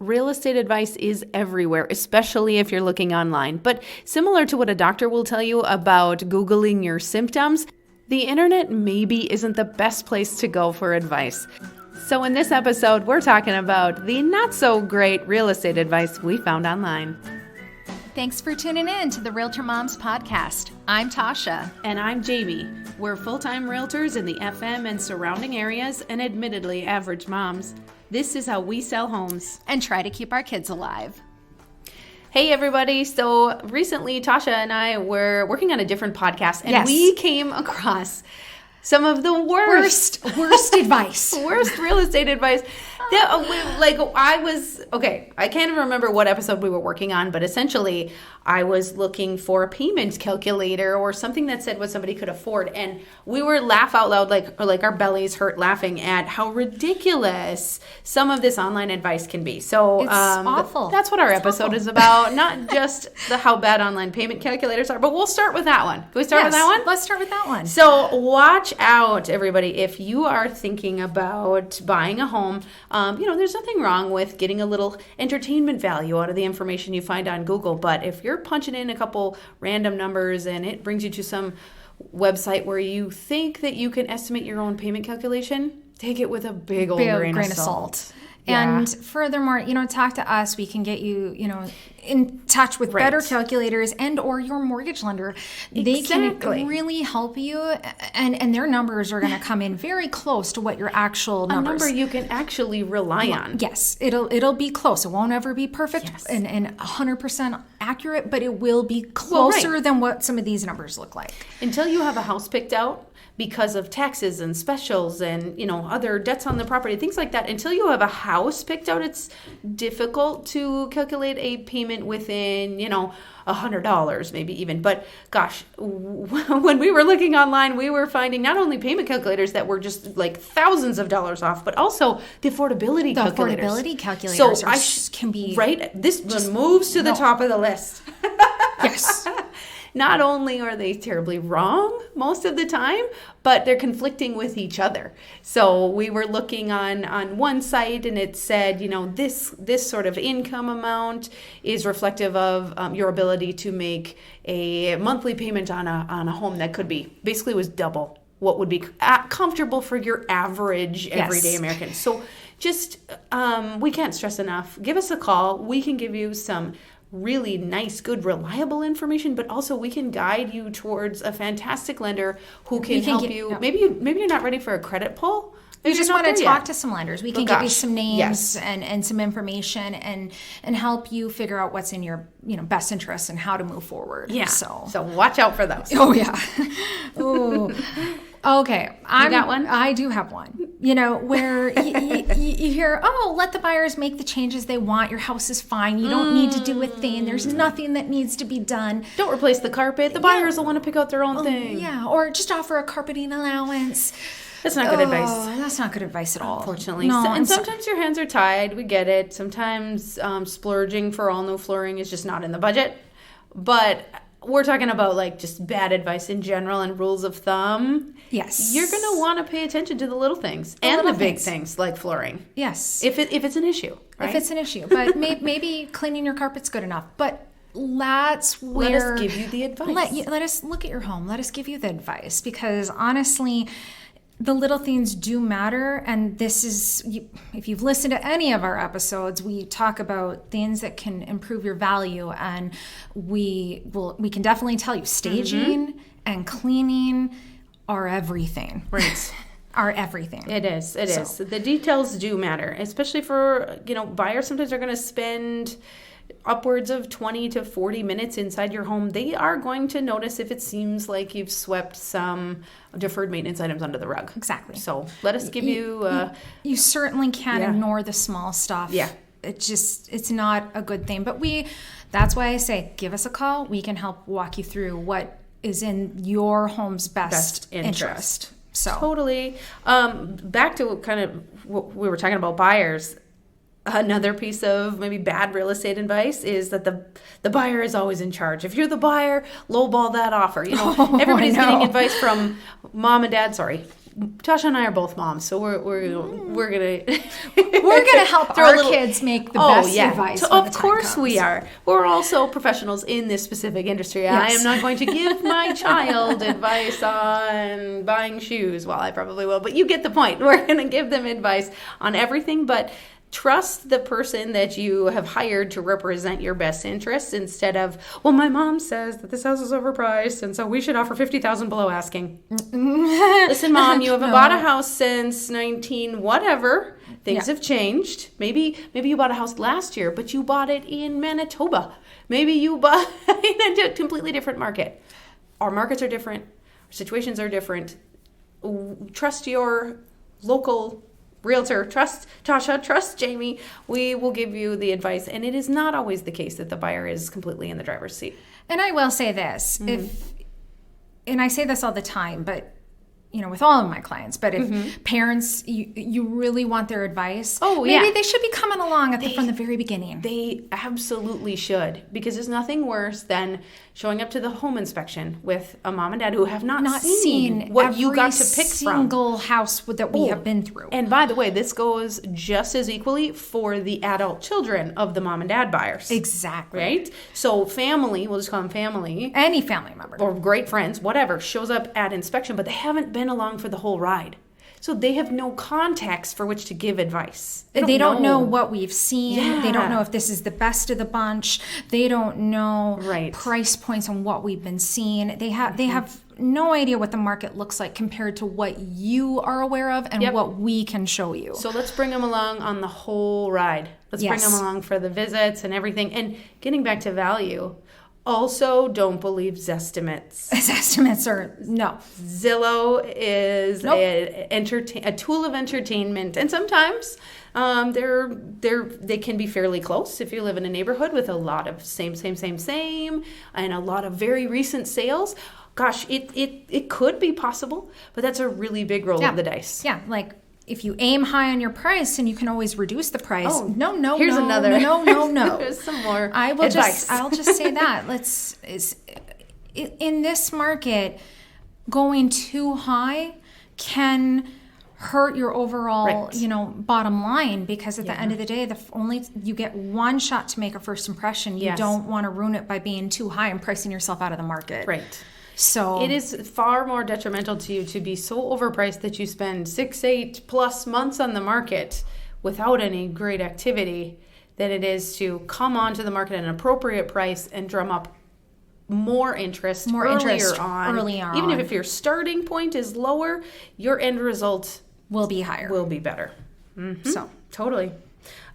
real estate advice is everywhere, especially if you're looking online. But similar to what a doctor will tell you about Googling your symptoms, the internet maybe isn't the best place to go for advice. So in this episode, we're talking about the not so great real estate advice we found online. Thanks for tuning in to the Realtor Moms Podcast. I'm Tasha. And I'm Jamie. We're full-time realtors in the FM and surrounding areas and admittedly average moms. This is how we sell homes. And try to keep our kids alive. Hey everybody. So recently Tasha and I were working on a different podcast and we came across some of the worst advice. Worst real estate advice. I can't even remember what episode we were working on, but essentially I was looking for a payment calculator or something that said what somebody could afford. And we were laugh out loud, like our bellies hurt laughing at how ridiculous some of this online advice can be. So it's awful. That's what our episode is about. Not just how bad online payment calculators are, but we'll start with that one. Can we start with that one? Let's start with that one. So watch out, everybody. If you are thinking about buying a home, there's nothing wrong with getting a little entertainment value out of the information you find on Google. But if you're punching in a couple random numbers and it brings you to some website where you think that you can estimate your own payment calculation, take it with a big old grain of salt. Yeah. And furthermore, talk to us. We can get you, in touch with better calculators and or your mortgage lender. They can really help you, and their numbers are going to come in very close to what your actual numbers. A number you can actually rely on. Yes, it'll be close. It won't ever be perfect and 100% accurate, but it will be closer than what some of these numbers look like. Until you have a house picked out because of taxes and specials and, other debts on the property, things like that. Until you have a house picked out, it's difficult to calculate a payment within, $100 maybe even. But gosh, when we were looking online, we were finding not only payment calculators that were just like thousands of dollars off, but also the affordability calculators. Affordability calculators can be... Right? This one moves to the top of the list. Yes. Not only are they terribly wrong most of the time, but they're conflicting with each other. So we were looking on one site and it said, this sort of income amount is reflective of your ability to make a monthly payment on a home that could be, basically was double what would be comfortable for your average everyday American. So just, we can't stress enough. Give us a call. We can give you some really nice, good, reliable information, but also we can guide you towards a fantastic lender who can help you. Yeah. Maybe you're not ready for a credit pull. You just want to talk to some lenders. We can give you some names and some information and help you figure out what's in your best interest and how to move forward. Yeah. So watch out for those. Oh yeah. Oh. Okay, you got one? I do have one. Where you hear, let the buyers make the changes they want. Your house is fine. You don't need to do a thing. There's nothing that needs to be done. Don't replace the carpet. The buyers will want to pick out their own thing. Yeah, or just offer a carpeting allowance. That's not good advice. That's not good advice at all. Unfortunately. No, and sometimes your hands are tied. We get it. Sometimes splurging for all new flooring is just not in the budget. But we're talking about just bad advice in general and rules of thumb. Yes. You're going to want to pay attention to the little things and the big things like flooring. Yes. If it's an issue, right? If it's an issue. But maybe cleaning your carpet's good enough. But that's where... Let us give you the advice. Let us look at your home. Let us give you the advice. Because honestly, the little things do matter. And this is... if you've listened to any of our episodes, we talk about things that can improve your value. And we can definitely tell you staging and cleaning are everything. Right. Are everything. It is. The details do matter, especially for, buyers. Sometimes they're going to spend upwards of 20 to 40 minutes inside your home. They are going to notice if it seems like you've swept some deferred maintenance items under the rug. Exactly. So let us give you... you certainly can't ignore the small stuff. Yeah. It's not a good thing. But that's why I say, give us a call. We can help walk you through what is in your home's best interest. So totally. Back to kind of what we were talking about buyers. Another piece of maybe bad real estate advice is that the buyer is always in charge. If you're the buyer, lowball that offer. Everybody's getting advice from mom and dad. Sorry, Tasha and I are both moms, so we're gonna We're gonna help our kids make the best advice. Of course we are. We're also professionals in this specific industry. Yes. I am not going to give my child advice on buying shoes. Well, I probably will, but you get the point. We're gonna give them advice on everything, but trust the person that you have hired to represent your best interests instead of, well, my mom says that this house is overpriced and so we should offer $50,000 below asking. Listen, Mom, you haven't bought a house since 19 whatever. Things have changed. Maybe you bought a house last year, but you bought it in Manitoba. Maybe you bought in a completely different market. Our markets are different. Our situations are different. Trust your local realtor, trust Tasha, trust Jamie. We will give you the advice. And it is not always the case that the buyer is completely in the driver's seat. And I will say this, and I say this all the time, but with all of my clients, but if parents, you really want their advice, maybe they should be coming along from the very beginning. They absolutely should, because there's nothing worse than showing up to the home inspection with a mom and dad who have not seen what you got to pick from. Every single house that we have been through. And by the way, this goes just as equally for the adult children of the mom and dad buyers. Exactly. Right? So family, we'll just call them family. Any family member. Or great friends, whatever, shows up at inspection, but they haven't been along for the whole ride. So they have no context for which to give advice. They don't know what we've seen. Yeah. They don't know if this is the best of the bunch. They don't know price points on what we've been seeing. They have no idea what the market looks like compared to what you are aware of and what we can show you. So let's bring them along on the whole ride. Let's bring them along for the visits and everything. And getting back to value, also, don't believe Zestimates. Zestimates are, no. Zillow is a tool of entertainment. And sometimes they can be fairly close if you live in a neighborhood with a lot of same, and a lot of very recent sales. Gosh, it could be possible, but that's a really big roll of the dice. Yeah, like if you aim high on your price and you can always reduce the price. Oh, here's another. No. There's some more I'll advice. just say that. In this market, going too high can hurt your overall, bottom line, because at the end of the day, you get one shot to make a first impression. You don't want to ruin it by being too high and pricing yourself out of the market. Right. So it is far more detrimental to you to be so overpriced that you spend 6-8+ months on the market without any great activity than it is to come onto the market at an appropriate price and drum up more interest early on. Even if your starting point is lower, your end result will be higher. Will be better. Mm-hmm. So totally.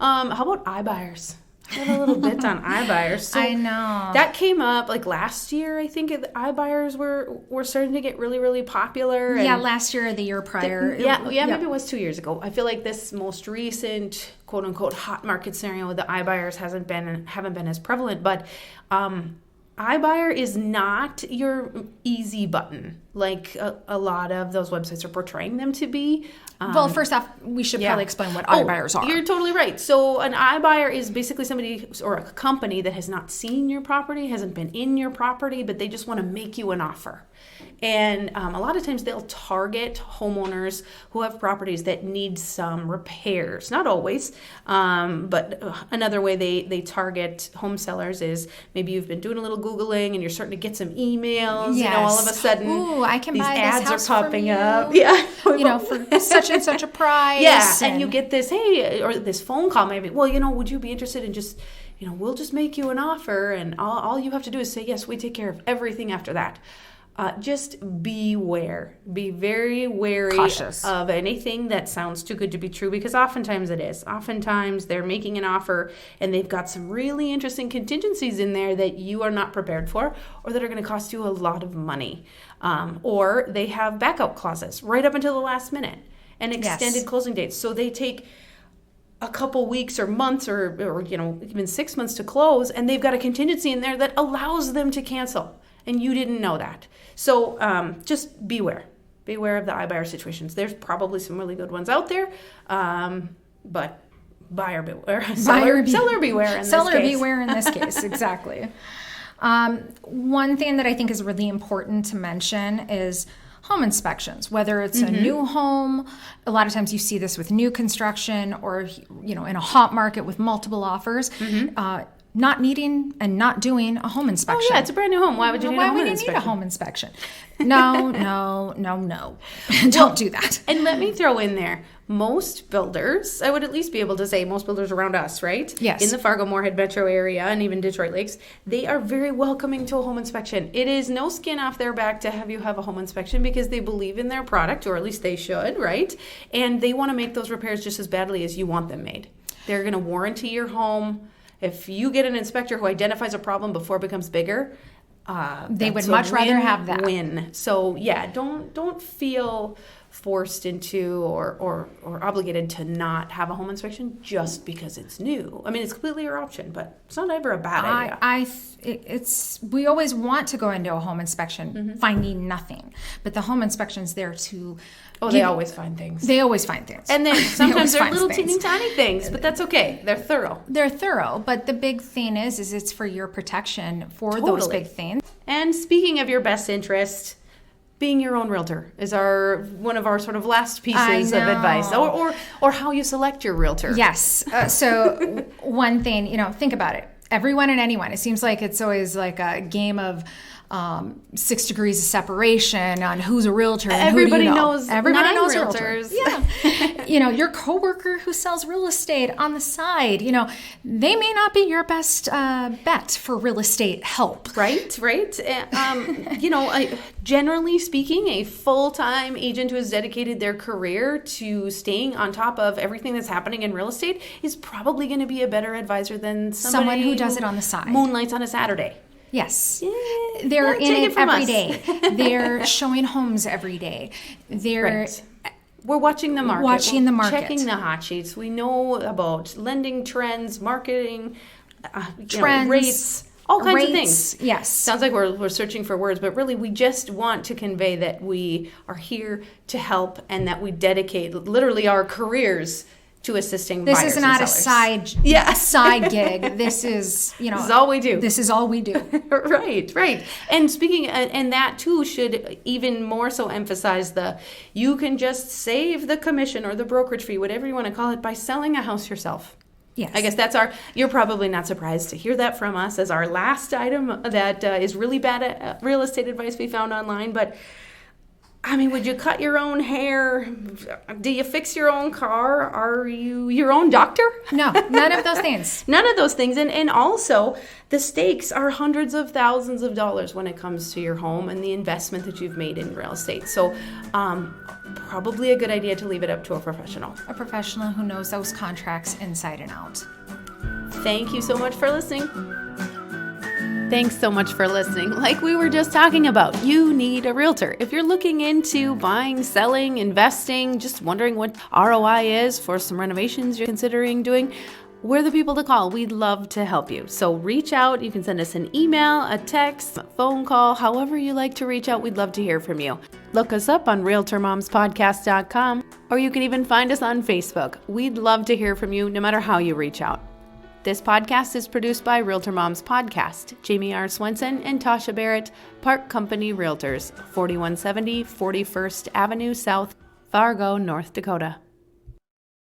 How about iBuyers? I have a little bit on iBuyers. So I know. That came up like last year. I think iBuyers were starting to get really, really popular. And last year or the year prior. Maybe it was 2 years ago. I feel like this most recent quote unquote hot market scenario with the iBuyers haven't been as prevalent. But iBuyer is not your easy button like a lot of those websites are portraying them to be. Well, first off, we should probably explain what iBuyers are. You're totally right. So an iBuyer is basically somebody or a company that has not seen your property, hasn't been in your property, but they just want to make you an offer. And a lot of times they'll target homeowners who have properties that need some repairs. Not always, but another way they target home sellers is maybe you've been doing a little Googling and you're starting to get some emails. Yes. All of a sudden, I can these buy ads this house are popping up. Yeah, for such and such a price. Yeah, and you get this or this phone call maybe. Well, would you be interested in just we'll just make you an offer, and all you have to do is say yes. We take care of everything after that. Just beware. Be very wary Cautious of anything that sounds too good to be true, because oftentimes it is. Oftentimes they're making an offer and they've got some really interesting contingencies in there that you are not prepared for, or that are going to cost you a lot of money. Or they have backup clauses right up until the last minute and extended closing dates. So they take a couple weeks or months or even 6 months to close, and they've got a contingency in there that allows them to cancel. And you didn't know that. So just beware. Beware of the iBuyer situations. There's probably some really good ones out there, but buyer beware. Seller beware in this case. Seller beware in this case, exactly. One thing that I think is really important to mention is home inspections, whether it's a new home. A lot of times you see this with new construction or, in a hot market with multiple offers, not needing and not doing a home inspection. Oh, yeah, it's a brand new home. Why would you need a home inspection? Why would you need a home inspection? No. Don't do that. And let me throw in there, most builders, I would at least be able to say most builders around us, right? Yes. In the Fargo-Moorhead metro area and even Detroit Lakes, they are very welcoming to a home inspection. It is no skin off their back to have you have a home inspection because they believe in their product, or at least they should, right? And they want to make those repairs just as badly as you want them made. They're going to warranty your home. If you get an inspector who identifies a problem before it becomes bigger, they would much rather have that. Win. So yeah, don't feel forced into or obligated to not have a home inspection just because it's new. I mean, it's completely your option, but it's not ever a bad idea. We always want to go into a home inspection finding nothing, but the home inspection's there to. Oh, they always find things. They always find things. And then sometimes they're little teeny tiny things, but that's okay. They're thorough. They're thorough, but the big thing is it's for your protection for those big things. And speaking of your best interest, being your own realtor is one of our sort of last pieces of advice, or how you select your realtor. Yes. So one thing, think about it. Everyone and anyone. It seems like it's always like a game of 6 degrees of separation on who's a realtor and everybody who do you know. knows Everybody knows realtors. Yeah. Your coworker who sells real estate on the side, they may not be your best bet for real estate help. Right. Generally speaking, a full-time agent who has dedicated their career to staying on top of everything that's happening in real estate is probably going to be a better advisor than someone who does it on the side. Moonlights on a Saturday. Yes. They're in it every day. They're showing homes every day. We're watching the market. Checking the hot sheets. We know about lending trends, marketing, trends, rates, all kinds of things. Yes. Sounds like we're searching for words, but really we just want to convey that we are here to help and that we dedicate literally our careers to assisting buyers and sellers. This is not a side gig. This is, this is all we do. This is all we do. Right. And speaking, and that too should even more so emphasize you can just save the commission or the brokerage fee, whatever you want to call it, by selling a house yourself. Yes. I guess you're probably not surprised to hear that from us as our last item that is really bad real estate advice we found online, but I mean, would you cut your own hair? Do you fix your own car? Are you your own doctor? No, none of those things. None of those things. And also, the stakes are hundreds of thousands of dollars when it comes to your home and the investment that you've made in real estate. So probably a good idea to leave it up to a professional. A professional who knows those contracts inside and out. Thank you so much for listening. Thanks so much for listening. Like we were just talking about, you need a realtor. If you're looking into buying, selling, investing, just wondering what ROI is for some renovations you're considering doing, we're the people to call. We'd love to help you. So reach out. You can send us an email, a text, a phone call, however you like to reach out. We'd love to hear from you. Look us up on RealtorMomsPodcast.com, or you can even find us on Facebook. We'd love to hear from you no matter how you reach out. This podcast is produced by Realtor Moms Podcast, Jamie R. Swenson and Tasha Barrett, Park Company Realtors, 4170 41st Avenue South, Fargo, North Dakota.